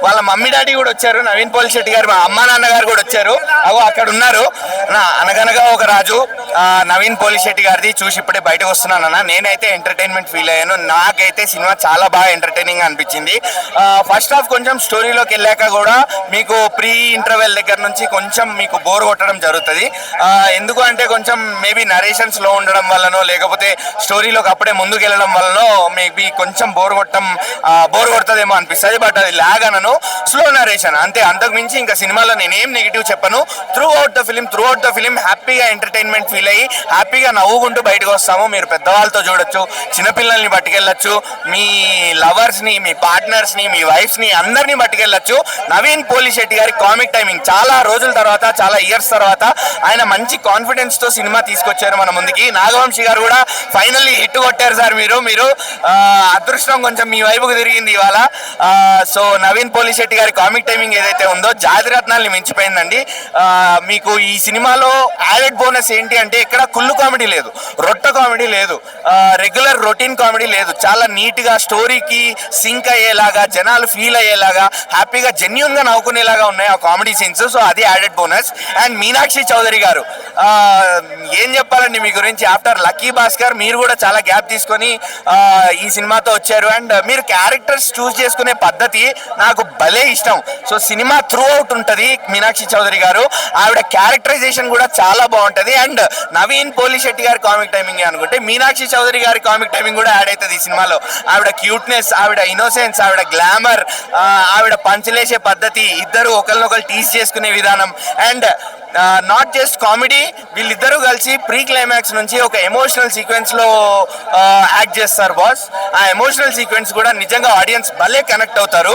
వాళ్ళ mummy daddy కూడా వచ్చారు, నవీన్ పోలిశెట్టి గారు, మా అమ్మ నాన్నగారు కూడా వచ్చారు. అగో అక్కడ ఉన్నారు. అనగనగా ఒక రాజు నవీన్ పోలిశెట్టి గారిది చూసి ఇప్పుడే బయటకు వస్తున్నానన్న. నేనైతే ఎంటర్టైన్మెంట్ ఫీల్ అయ్యాను. నాకైతే సినిమా చాలా బాగా ఎంటర్టైనింగ్ అనిపించింది. ఫస్ట్ హాఫ్ కొంచెం స్టోరీలోకి వెళ్ళాక కూడా మీకు ప్రీ ఇంటర్వెల్ దగ్గర నుంచి కొంచెం మీకు బోర్ కొట్టడం జరుగుతుంది. ఎందుకు అంటే కొంచెం మేబీ నరేషన్ స్లో ఉండడం వల్లనో లేకపోతే స్టోరీలోకి అప్పుడే ముందుకు వెళ్ళడం వల్లనో మేబీ కొంచెం బోర్ కొడుతుందేమో అనిపిస్తుంది. బట్ అది లాగ్ అనను, స్లో నరేషన్ అంతే. అంతకు మించి ఇంకా సినిమాలో నేనేం నెగిటివ్ చెప్పను. త్రూ అవుట్ ద ఫిలిం హ్యాపీగా ఎంటర్టైన్మెంట్ ఫీల్ అయ్యి హ్యాపీగా నవ్వుకుంటూ బయటకు వస్తాము. మీరు పెద్దవాళ్ళతో చూడొచ్చు, చిన్నపిల్లల్ని పట్టుకెళ్ళచ్చు, మీ లవర్స్ని, మీ పార్ట్నర్స్ని, మీ వైఫ్ని అందరినీ పట్టుకెళ్ళచ్చు. నవీన్ పోలిశెట్టి గారి కామిక్ టైమింగ్ చాలా రోజుల తర్వాత, చాలా ఇయర్స్ తర్వాత ఆయన మంచి కాన్ఫిడెన్స్ తో సినిమా తీసుకొచ్చారు మన ముందుకి. నాగవంశి గారు కూడా ఫైనల్లీ హిట్ కొట్టారు సార్. మీరు అదృష్టం కొంచెం మీ వైపుకు తిరిగింది ఇవాళ. సో నవీన్ పోలిశెట్టి గారి కామిక్ టైమింగ్ ఏదైతే ఉందో జాతిరత్నాల్ని మించిపోయిందండి. మీకు ఈ సినిమాలో యాడెడ్ బోనస్ ఏంటి అంటే ఇక్కడ కుళ్ళు కామెడీ లేదు, రొట్ట కామెడీ లేదు, రెగ్యులర్ రొటీన్ కామెడీ లేదు. చాలా నీట్ గా స్టోరీకి సింక్ అయ్యేలాగా, జనాలు ఫీల్ అయ్యేలాగా, హ్యాపీగా జెన్యున్ గా నవ్వుకునేలాగా ఉన్నాయి ఆ కామెడీ సీన్స్. సో అది added bonus. And Meenakshi Chaudhary గారు ఏం చెప్పాలండి మీ గురించి. ఆఫ్టర్ లక్కీ భాస్కర్ మీరు కూడా చాలా గ్యాప్ తీసుకొని ఈ సినిమాతో వచ్చారు. అండ్ మీరు క్యారెక్టర్స్ చూస్ చేసుకునే పద్ధతి నాకు భలే ఇష్టం. సో సినిమా త్రూ అవుట్ ఉంటుంది మీనాక్షి చౌదరి గారు. ఆవిడ క్యారెక్టరైజేషన్ కూడా చాలా బాగుంటది. అండ్ నవీన్ పోలిశెట్టి గారి కామిక్ టైమింగ్ అనుకుంటే మీనాక్షి చౌదరి గారి కామిక్ టైమింగ్ కూడా యాడ్ అవుతుంది ఈ సినిమాలో. ఆవిడ క్యూట్నెస్, ఆవిడ ఇన్నోసెన్స్, ఆవిడ గ్లామర్, ఆవిడ పంచలేసే పద్ధతి, ఇద్దరు ఒకరినొకరు టీస్ చేసుకునే విధానం, అండ్ నాట్ జస్ట్ కామెడీ, వీళ్ళిద్దరూ కలిసి ప్రీ క్లైమాక్స్ నుంచి ఒక ఎమోషనల్ సీక్వెన్స్ లో యాక్ట్ చేస్తారు బాస్. ఆ ఎమోషనల్ సీక్వెన్స్ కూడా నిజంగా ఆడియన్స్ భలే కనెక్ట్ అవుతారు.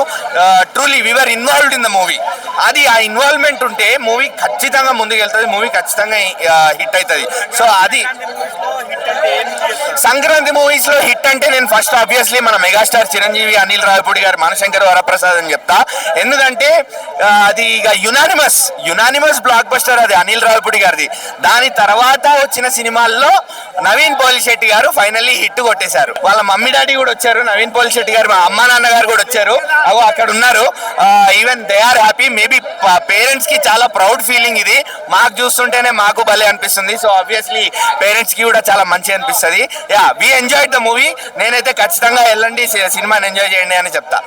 Truly we were involved in the movie. అది ఆ ఇన్వాల్వ్మెంట్ ఉంటే మూవీ ఖచ్చితంగా ముందుకు వెళ్తుంది, మూవీ ఖచ్చితంగా హిట్ అవుతుంది. సో అది సంక్రాంతి మూవీస్ లో హిట్ అంటే నేను ఫస్ట్ ఆబ్వియస్లీ మన మెగాస్టార్ చిరంజీవి, అనిల్ రావిపూడి గారు, మనశంకర్ వరప్రసాద్ అని చెప్తా. ఎందుకంటే అది ఇక యునానిమస్ బ్లాక్ బస్టర్ అది అనిల్ రావిపూడి గారిది. దాని తర్వాత వచ్చిన సినిమాల్లో నవీన్ పోలిశెట్టి గారు ఫైనల్లీ హిట్ కొట్టేశారు. వాళ్ళ మమ్మీ డాడీ కూడా వచ్చారు, నవీన్ పోలిశెట్టి గారు, మా అమ్మ నాన్నగారు కూడా వచ్చారు. అగో అక్కడ ఉన్నారు. Even they are happy. Maybe parents కి చాలా ప్రౌడ్ ఫీలింగ్ ఇది. మాకు చూస్తుంటేనే మాకు భలే అనిపిస్తుంది. సో ఆబ్వియస్లీ పేరెంట్స్ కి కూడా చాలా మంచి అనిపిస్తుంది. We enjoyed the movie. నేనైతే ఖచ్చితంగా వెళ్ళండి, సినిమాని ఎంజాయ్ చేయండి అని చెప్తా.